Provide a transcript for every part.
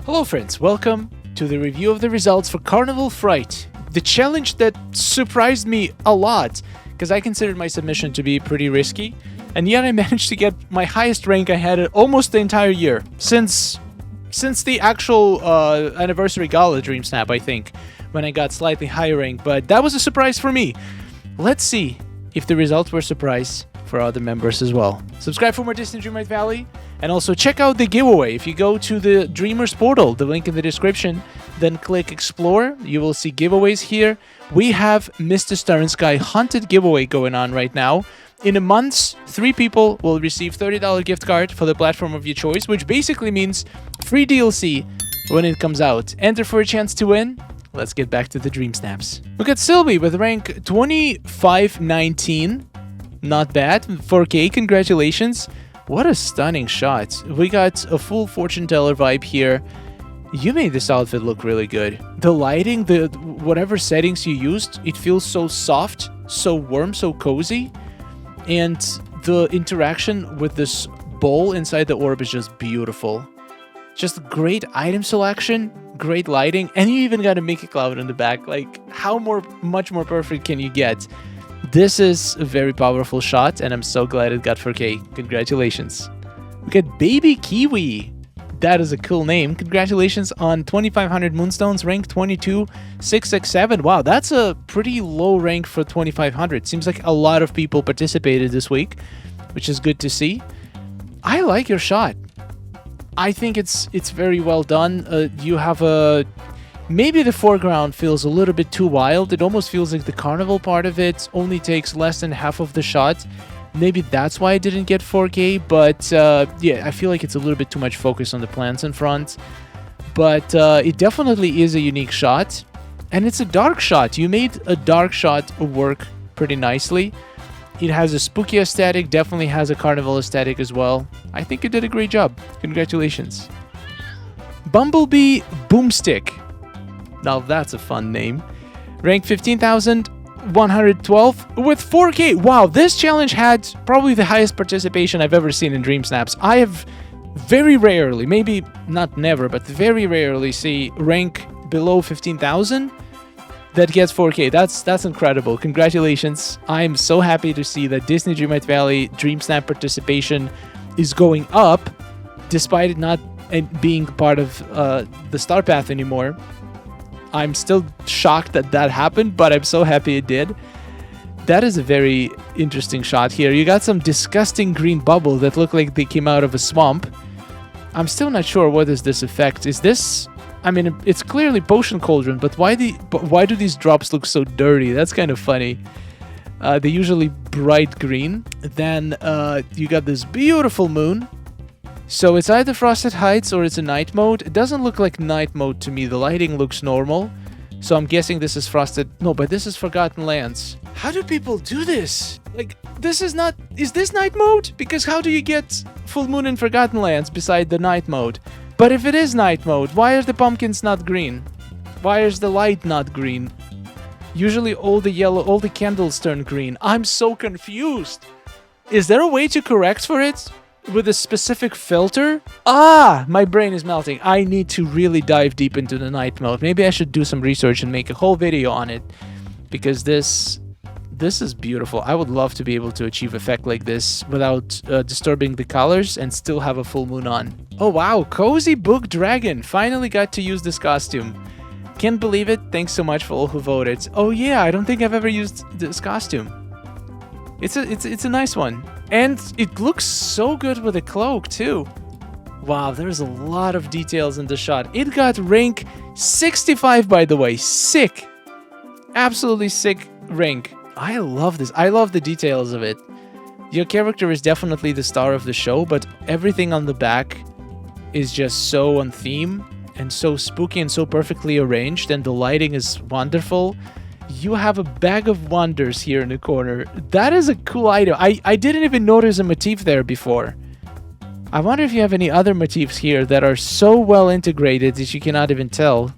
Hello friends, welcome to the review of the results for Carnival Fright, the challenge that surprised me a lot, because I considered my submission to be pretty risky, and yet I managed to get my highest rank I had almost the entire year, since the actual anniversary gala Dream Snap, I think, when I got slightly higher rank, but that was a surprise for me. Let's see if the results were a surprise for other members as well. Subscribe for more DISNEY Dreamlight Valley, and also check out the giveaway. If you go to the Dreamers portal, the link in the description, then click Explore, you will see giveaways here. We have Mr. Star and Sky Haunted giveaway going on right now. In a month, 3 people will receive $30 gift card for the platform of your choice, which basically means free DLC when it comes out. Enter for a chance to win. Let's get back to the Dream Snaps. We got Sylvie with rank 2519. Not bad. 4K, congratulations. What a stunning shot. We got a full fortune teller vibe here. You made this outfit look really good. The lighting, whatever settings you used, it feels so soft, so warm, so cozy. And the interaction with this bowl inside the orb is just beautiful. Just great item selection, great lighting, and you even got a Mickey Cloud in the back. Like, how much more perfect can you get? This is a very powerful shot, and I'm so glad it got 4K. Congratulations. We got Baby Kiwi. That is a cool name. Congratulations on 2500 Moonstones, rank 22667. Wow, that's a pretty low rank for 2500. Seems like a lot of people participated this week, which is good to see. I like your shot. I think it's very well done. You have a... Maybe the foreground feels a little bit too wild. It almost feels like the carnival part of it only takes less than half of the shot. Maybe that's why I didn't get 4K, but yeah, I feel like it's a little bit too much focus on the plants in front. But it definitely is a unique shot, and it's a dark shot. You made a dark shot work pretty nicely. It has a spooky aesthetic, definitely has a carnival aesthetic as well. I think you did a great job. Congratulations. Bumblebee Boomstick. Now that's a fun name. Rank 15,112 with 4K. Wow, this challenge had probably the highest participation I've ever seen in Dream Snaps. I have very rarely, maybe not never, but very rarely see rank below 15,000 that gets 4K. That's incredible. Congratulations. I'm so happy to see that Disney Dreamlight Valley Dream Snap participation is going up, despite it not being part of the Star Path anymore. I'm still shocked that that happened, but I'm so happy it did. That is a very interesting shot here. You got some disgusting green bubbles that look like they came out of a swamp. I'm still not sure what is this effect. Is this... I mean, it's clearly Potion Cauldron, but why do these drops look so dirty? That's kind of funny. They're usually bright green. Then you got this beautiful moon. So it's either Frosted Heights or it's a night mode. It doesn't look like night mode to me. The lighting looks normal. So I'm guessing this is Frosted... No, but this is Forgotten Lands. How do people do this? Like, this is not... Is this night mode? Because how do you get Full Moon in Forgotten Lands beside the night mode? But if it is night mode, why are the pumpkins not green? Why is the light not green? Usually all the candles turn green. I'm so confused. Is there a way to correct for it? With a specific filter? Ah, my brain is melting. I need to really dive deep into the night mode. Maybe I should do some research and make a whole video on it, because this is beautiful. I would love to be able to achieve effect like this without disturbing the colors and still have a full moon on. Oh wow, Cozy Book Dragon finally got to use this costume. Can't believe it. Thanks so much for all who voted. Oh yeah, I don't think I've ever used this costume. It's a nice one. And it looks so good with a cloak, too. Wow, there's a lot of details in the shot. It got rank 65, by the way. Sick. Absolutely sick rank. I love this. I love the details of it. Your character is definitely the star of the show, but everything on the back is just so on theme and so spooky and so perfectly arranged, and the lighting is wonderful. You have a bag of wonders here in the corner. That is a cool item. I didn't even notice a motif there before. I wonder if you have any other motifs here that are so well integrated that you cannot even tell.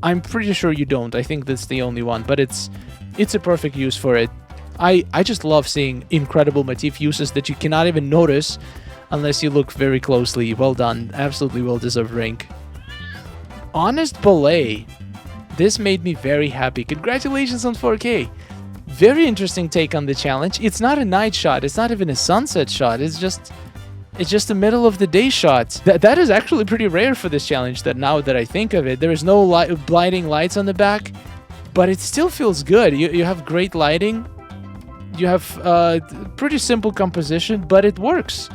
I'm pretty sure you don't. I think that's the only one, but it's a perfect use for it. I just love seeing incredible motif uses that you cannot even notice unless you look very closely. Well done. Absolutely well-deserved rank. Honest Ballet. This made me very happy. Congratulations on 4K. Very interesting take on the challenge. It's not a night shot. It's not even a sunset shot. It's just a middle of the day shot. That is actually pretty rare for this challenge, that now that I think of it. There is no blinding lights on the back, but it still feels good. You have great lighting. You have pretty simple composition, but it works.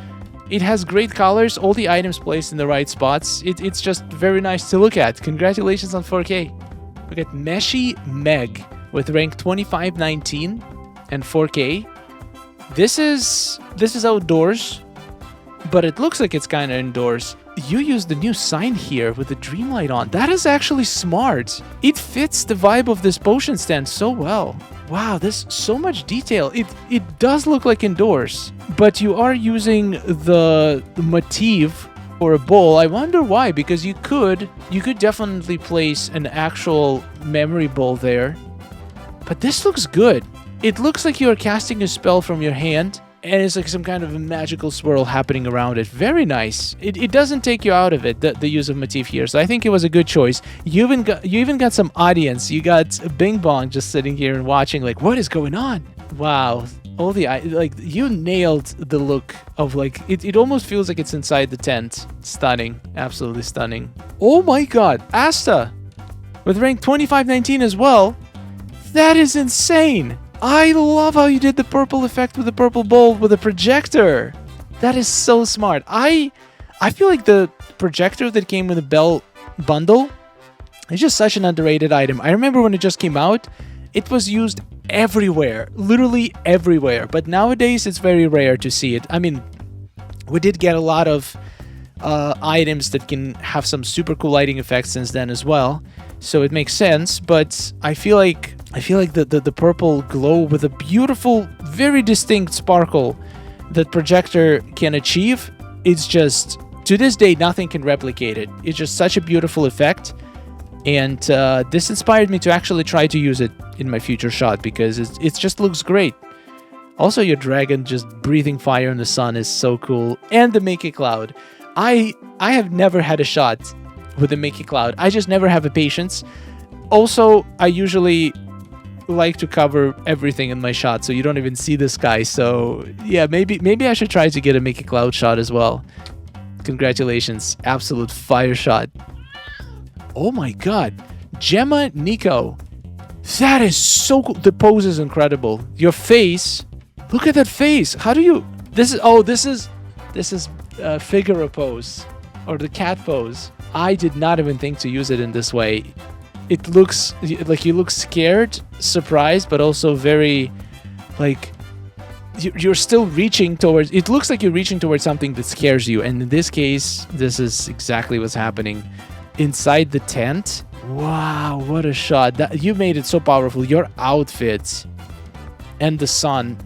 It has great colors, all the items placed in the right spots. It's just very nice to look at. Congratulations on 4K. Look at Meshy Meg with rank 2519 and 4K. This is outdoors, but it looks like it's kind of indoors. You use the new sign here with the Dreamlight on. That is actually smart. It fits the vibe of this potion stand so well. Wow, there's so much detail. It does look like indoors, but you are using the motif for a bowl. I wonder why, because you could definitely place an actual memory bowl there. But this looks good. It looks like you're casting a spell from your hand, and it's like some kind of a magical swirl happening around it. Very nice. It doesn't take you out of it, the use of motif here. So I think it was a good choice. You even got some audience. You got Bing Bong just sitting here and watching, like, what is going on? Wow. All the like, you nailed the look of, like, it almost feels like it's inside the tent. Stunning. Absolutely stunning. Oh my god. Asta with rank 2519 as well. That is insane. I love how you did the purple effect with the purple bowl with a projector. That is so smart. I feel like the projector that came with the bell bundle is just such an underrated item. I remember when it just came out, it was used everywhere, literally everywhere. But nowadays, it's very rare to see it. I mean, we did get a lot of items that can have some super cool lighting effects since then as well. So it makes sense, but I feel like the purple glow with a beautiful, very distinct sparkle that projector can achieve, it's just, to this day, nothing can replicate it. It's just such a beautiful effect, and this inspired me to actually try to use it in my future shot, because it just looks great. Also, your dragon just breathing fire in the sun is so cool, and the Mickey Cloud. I have never had a shot with the Mickey Cloud. I just never have the patience. Also, I usually like to cover everything in my shot, so you don't even see the sky. So yeah, maybe I should try to get a Mickey Cloud shot as well. Congratulations, absolute fire shot. Oh my god, Gemma Nico, that is so cool. The pose is incredible. Your face, look at that face. How do you? This is Figaro pose, or the cat pose. I did not even think to use it in this way. It looks like you look scared, surprised, but also very, like, you're still reaching towards. It looks like you're reaching towards something that scares you, and in this case, this is exactly what's happening. Inside the tent. Wow, what a shot! You made it so powerful. Your outfit and the sun.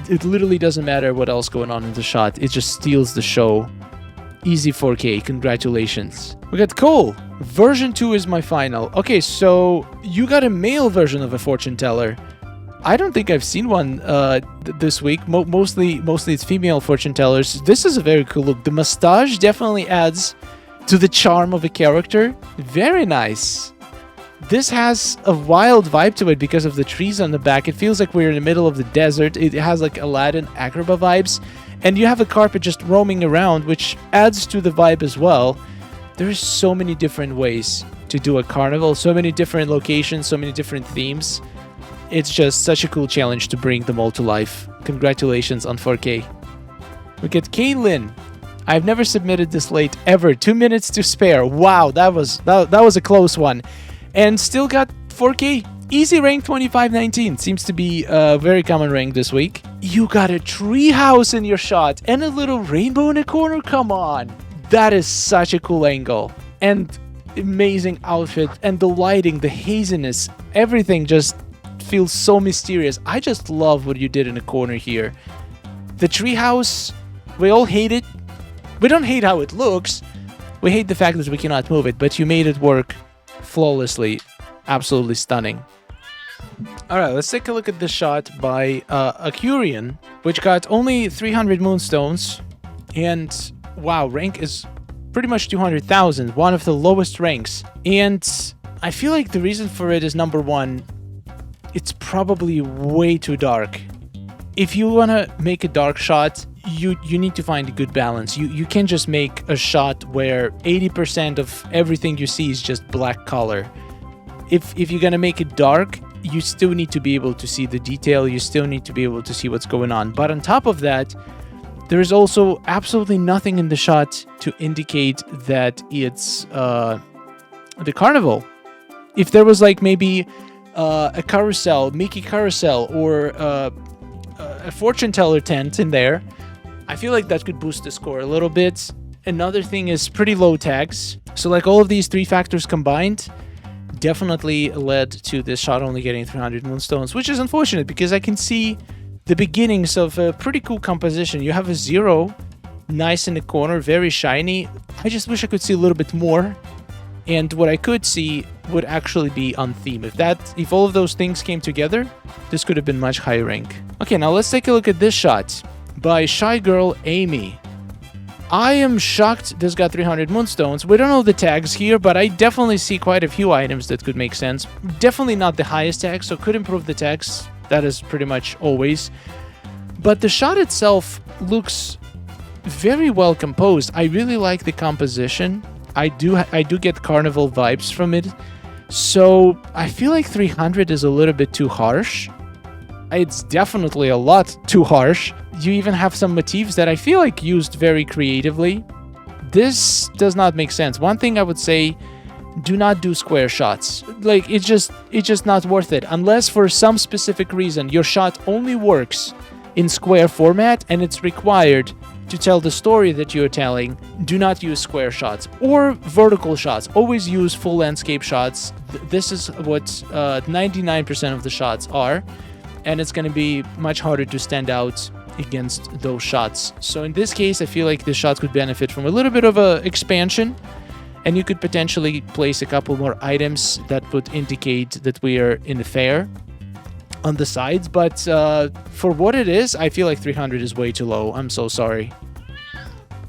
It literally doesn't matter what else going on in the shot. It just steals the show. Easy 4K. Congratulations. We got Cole. Version 2 is my final. Okay, so you got a male version of a fortune teller. I don't think I've seen one this week. Mostly it's female fortune tellers. This is a very cool look. The mustache definitely adds to the charm of a character. Very nice. This has a wild vibe to it because of the trees on the back. It feels like we're in the middle of the desert. It has like Aladdin Agrabah vibes. And you have a carpet just roaming around, which adds to the vibe as well. There's so many different ways to do a carnival, so many different locations, so many different themes. It's just such a cool challenge to bring them all to life. Congratulations on 4K. We get Kaylin. I've never submitted this late ever. 2 minutes to spare. Wow, that was a close one. And still got 4K. Easy rank 2519. Seems to be a very common rank this week. You got a tree house in your shot and a little rainbow in the corner. Come on. That is such a cool angle. And amazing outfit. And the lighting, the haziness, everything just feels so mysterious. I just love what you did in the corner here. The tree house, we all hate it. We don't hate how it looks. We hate the fact that we cannot move it. But you made it work flawlessly. Absolutely stunning. Alright, let's take a look at the shot by Acurian, which got only 300 moonstones. And wow, rank is pretty much 200,000, one of the lowest ranks. And I feel like the reason for it is, number one, it's probably way too dark. If you want to make a dark shot, you need to find a good balance. You can't just make a shot where 80% of everything you see is just black color. If you're going to make it dark, you still need to be able to see the detail. You still need to be able to see what's going on. But on top of that, there is also absolutely nothing in the shot to indicate that it's the carnival. If there was like maybe a carousel, Mickey carousel, or a fortune teller tent in there, I feel like that could boost the score a little bit. Another thing is pretty low tags. So like all of these three factors combined definitely led to this shot only getting 300 moonstones, which is unfortunate because I can see the beginnings of a pretty cool composition. You have a 0, nice in the corner, very shiny. I just wish I could see a little bit more. And what I could see would actually be on theme. If all of those things came together, this could have been much higher rank. Okay, now let's take a look at this shot by Shy Girl Amy. I am shocked this got 300 moonstones. We don't know the tags here, but I definitely see quite a few items that could make sense. Definitely not the highest tag, so could improve the tags. That is pretty much always. But the shot itself looks very well composed. I really like the composition. I do get carnival vibes from it. So I feel like 300 is a little bit too harsh. It's definitely a lot too harsh. You even have some motifs that I feel like used very creatively. This does not make sense. One thing I would say, do not do square shots. Like, it's just not worth it. Unless for some specific reason your shot only works in square format and it's required to tell the story that you're telling, do not use square shots or vertical shots. Always use full landscape shots. This is what 99% of the shots are, and it's going to be much harder to stand out against those shots. So in this case, I feel like this shot could benefit from a little bit of a expansion, and you could potentially place a couple more items that would indicate that we are in the fair on the sides. But for what it is, I feel like 300 is way too low. I'm so sorry.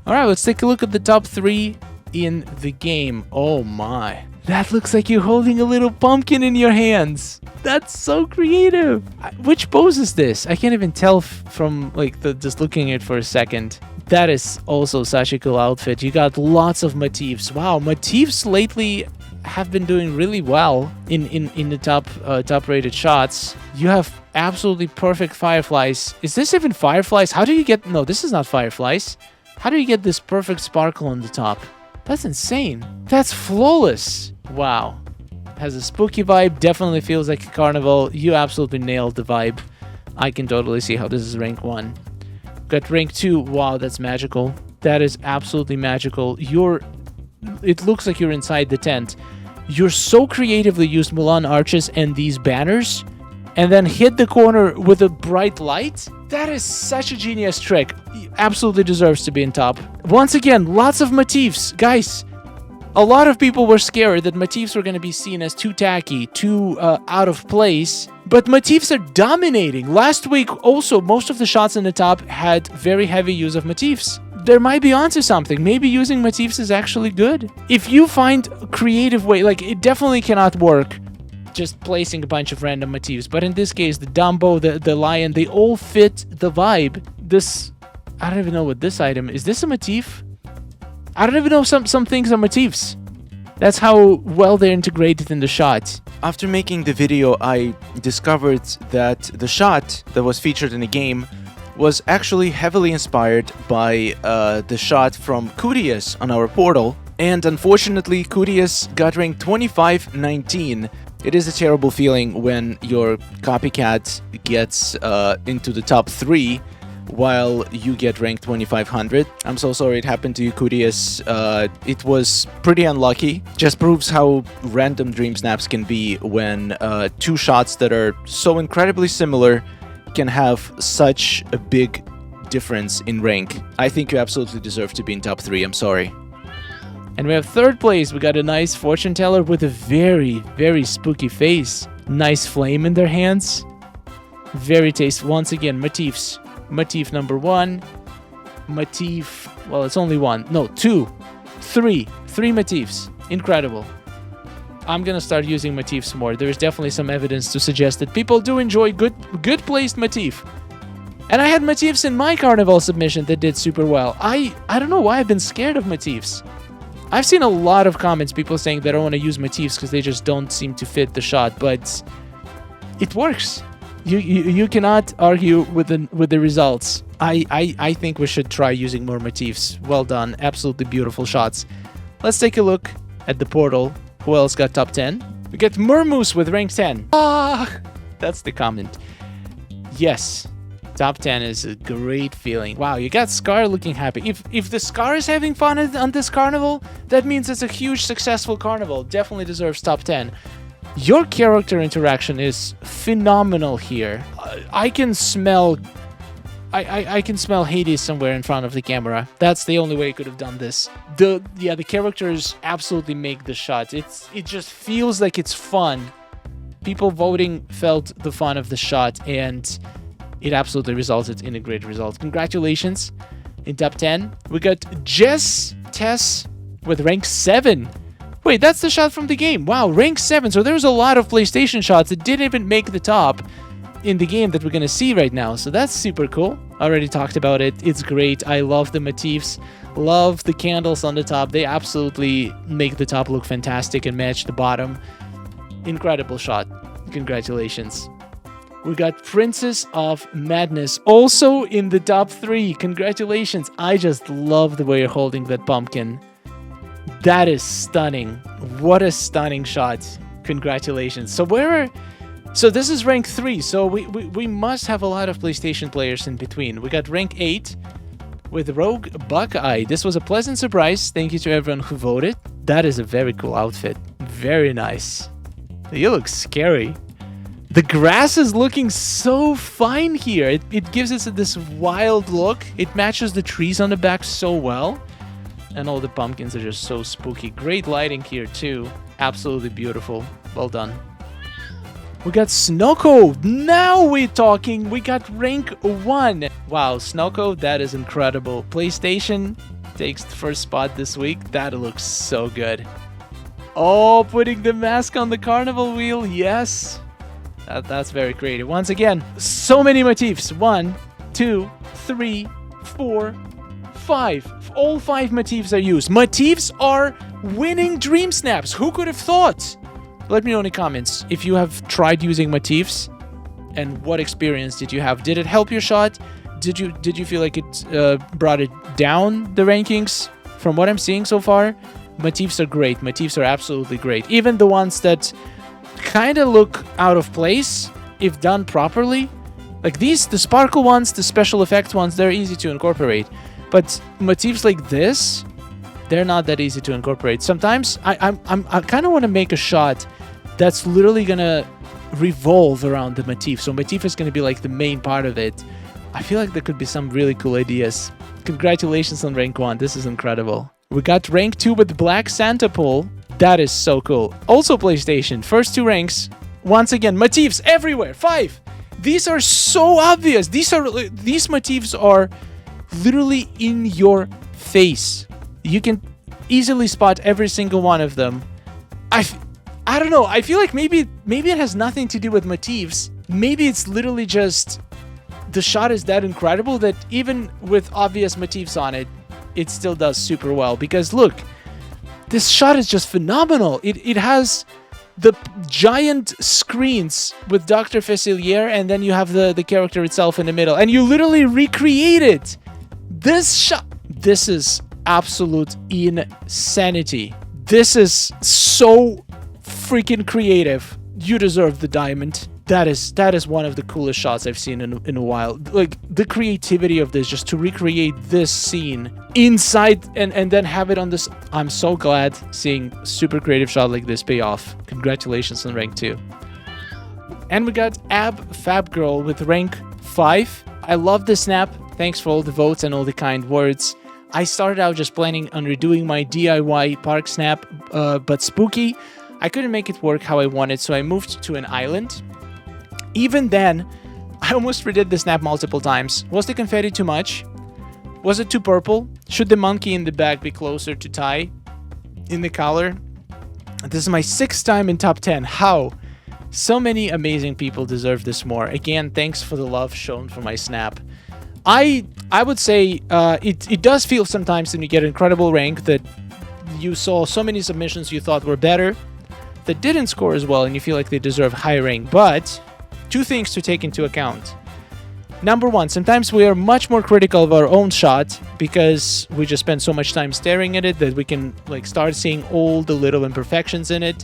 All right, let's take a look at the top 3 in the game. Oh my. That looks like you're holding a little pumpkin in your hands. That's so creative. Which pose is this? I can't even tell from like just looking at it for a second. That is also such a cool outfit. You got lots of motifs. Wow, motifs lately have been doing really well in the top rated shots. You have absolutely perfect fireflies. Is this even fireflies? How do you get... No, this is not fireflies. How do you get this perfect sparkle on the top? That's insane. That's flawless. Wow. Has a spooky vibe. Definitely feels like a carnival. You absolutely nailed the vibe. I can totally see how this is rank 1. Got rank 2. Wow, that's magical. That is absolutely magical. It looks like you're inside the tent. You're so creatively used Mulan arches and these banners, and then hit the corner with a bright light. That is such a genius trick. Absolutely deserves to be in top. Once again, lots of motifs. Guys, a lot of people were scared that motifs were going to be seen as too tacky, too out of place. But motifs are dominating. Last week, also, most of the shots in the top had very heavy use of motifs. There might be onto something. Maybe using motifs is actually good. If you find a creative way, like, it definitely cannot work just placing a bunch of random motifs. But in this case, the Dumbo, the lion, they all fit the vibe. This, I don't even know what this item is. This a motif? I don't even know some things are motifs. That's how well they're integrated in the shot. After making the video, I discovered that the shot that was featured in the game was actually heavily inspired by the shot from Curious on our portal. And unfortunately, Curious got ranked 2519. It is a terrible feeling when your copycat gets into the top 3 while you get ranked 2500. I'm so sorry it happened to you, Curious. It was pretty unlucky. Just proves how random dream snaps can be when 2 shots that are so incredibly similar can have such a big difference in rank. I think you absolutely deserve to be in top 3. I'm sorry. And we have 3rd place. We got a nice fortune teller with a very, very spooky face. Nice flame in their hands. Very tasteful. Once again, motifs. Motif number 1. Motif... Well, it's only 1. No, 2. Three motifs. Incredible. I'm gonna start using motifs more. There's definitely some evidence to suggest that people do enjoy good placed motif. And I had motifs in my Carnival submission that did super well. I don't know why I've been scared of motifs. I've seen a lot of comments, people saying they don't want to use motifs because they just don't seem to fit the shot, but it works. You cannot argue with the results. I think we should try using more motifs. Well done. Absolutely beautiful shots. Let's take a look at the portal. Who else got top 10? We get Mermoose with rank 10. Ah, that's the comment. Yes. Top 10 is a great feeling. Wow, you got Scar looking happy. If the Scar is having fun on this carnival, that means it's a huge successful carnival. Definitely deserves top 10. Your character interaction is phenomenal here. I can smell Hades somewhere in front of the camera. That's the only way I could have done this. The characters absolutely make the shot. It just feels like it's fun. People voting felt the fun of the shot, and it absolutely resulted in a great result. Congratulations. In top 10, we got Tess with rank 7. Wait, that's the shot from the game. Wow, rank 7. So there's a lot of PlayStation shots that didn't even make the top in the game that we're going to see right now. So that's super cool. Already talked about it. It's great. I love the motifs. Love the candles on the top. They absolutely make the top look fantastic and match the bottom. Incredible shot. Congratulations. We got Princess of Madness also in the top 3. Congratulations. I just love the way you're holding that pumpkin. That is stunning. What a stunning shot. Congratulations. So this is rank 3. So we must have a lot of PlayStation players in between. We got rank 8 with Rogue Buckeye. This was a pleasant surprise. Thank you to everyone who voted. That is a very cool outfit. Very nice. You look scary. The grass is looking so fine here. It gives us this wild look. It matches the trees on the back so well. And all the pumpkins are just so spooky. Great lighting here too. Absolutely beautiful. Well done. We got Snowco. Now we're talking. We got rank 1. Wow, Snowco, that is incredible. PlayStation takes the first spot this week. That looks so good. Oh, putting the mask on the carnival wheel. Yes. That's very creative. Once again, so many motifs. 1, 2, 3, 4, 5. All 5 motifs are used. Motifs are winning dream snaps. Who could have thought? Let me know in the comments if you have tried using motifs and what experience did you have. Did it help your shot? Did you feel like it brought it down the rankings? From what I'm seeing so far, motifs are great. Motifs are absolutely great. Even the ones that kind of look out of place if done properly. Like these, the sparkle ones, the special effects ones, they're easy to incorporate. But motifs like this, they're not that easy to incorporate. Sometimes I kind of want to make a shot that's literally gonna revolve around the motif. So motif is gonna be like the main part of it. I feel like there could be some really cool ideas. Congratulations on rank 1. This is incredible. We got rank 2 with Black Santa Pole. That is so cool. Also PlayStation. First 2 ranks. Once again, motifs everywhere. 5. These are so obvious. These motifs are literally in your face. You can easily spot every single one of them. I don't know. I feel like maybe it has nothing to do with motifs. Maybe it's literally just the shot is that incredible that even with obvious motifs on it, it still does super well. Because look, this shot is just phenomenal. It has the giant screens with Dr. Facilier, and then you have the character itself in the middle, and you literally recreate it. This shot, this is absolute insanity. This is so freaking creative. You deserve the diamond. That is one of the coolest shots I've seen in a while. Like the creativity of this, just to recreate this scene inside and then have it on this. I'm so glad seeing super creative shot like this pay off. Congratulations on rank 2. And we got Fab Girl with rank 5. I love the snap. Thanks for all the votes and all the kind words. I started out just planning on redoing my DIY park snap, but spooky. I couldn't make it work how I wanted, so I moved to an island. Even then, I almost redid the snap multiple times. Was the confetti too much? Was it too purple? Should the monkey in the back be closer to Ty? in the collar. This is my 6th time in top 10. How? So many amazing people deserve this more. Again, thanks for the love shown for my snap. I would say it does feel sometimes when you get incredible rank that you saw so many submissions you thought were better that didn't score as well and you feel like they deserve high rank. But 2 things to take into account. Number 1, sometimes we are much more critical of our own shot because we just spend so much time staring at it that we can like start seeing all the little imperfections in it,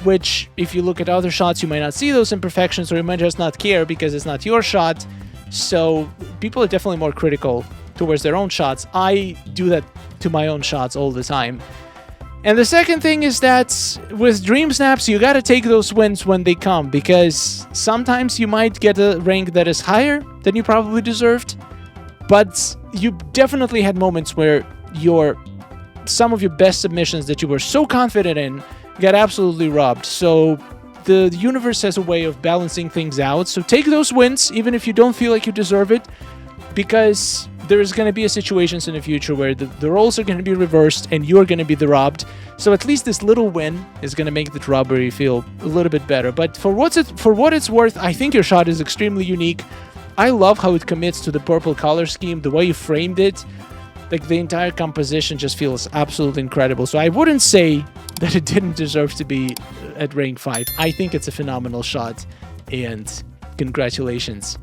which if you look at other shots you might not see those imperfections, or you might just not care because it's not your shot. So people are definitely more critical towards their own shots. I do that to my own shots all the time. And the second thing is that with dream snaps, you gotta take those wins when they come, because sometimes you might get a rank that is higher than you probably deserved, but you definitely had moments where some of your best submissions that you were so confident in got absolutely robbed. So the universe has a way of balancing things out. So take those wins, even if you don't feel like you deserve it, because there's going to be situations in the future where the roles are going to be reversed and you're going to be the robbed. So at least this little win is going to make the robbery feel a little bit better. But for what it's worth, I think your shot is extremely unique. I love how it commits to the purple color scheme, the way you framed it. Like the entire composition just feels absolutely incredible. So I wouldn't say that it didn't deserve to be at rank 5. I think it's a phenomenal shot, and congratulations.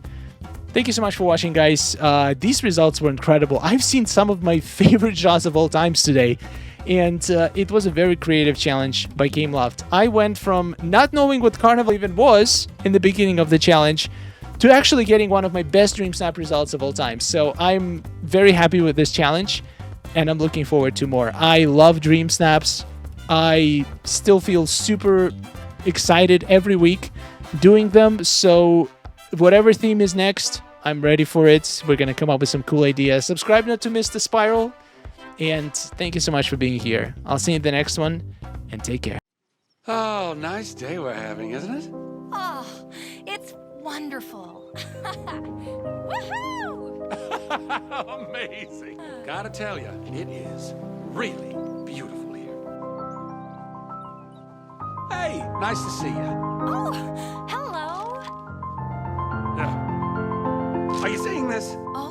Thank you so much for watching, guys. These results were incredible. I've seen some of my favorite shots of all times today, and it was a very creative challenge by Gameloft. I went from not knowing what Carnival even was in the beginning of the challenge to actually getting one of my best Dream Snap results of all time. So I'm very happy with this challenge, and I'm looking forward to more. I love Dream Snaps. I still feel super excited every week doing them, so whatever theme is next, I'm ready for it. We're going to come up with some cool ideas. Subscribe not to miss the spiral, and thank you so much for being here. I'll see you in the next one, and take care. Oh, nice day we're having, isn't it? Oh, it's wonderful. Woohoo! Amazing. Gotta tell you, it is really beautiful here. Hey, nice to see you. Oh, hello. Are you seeing this? Oh,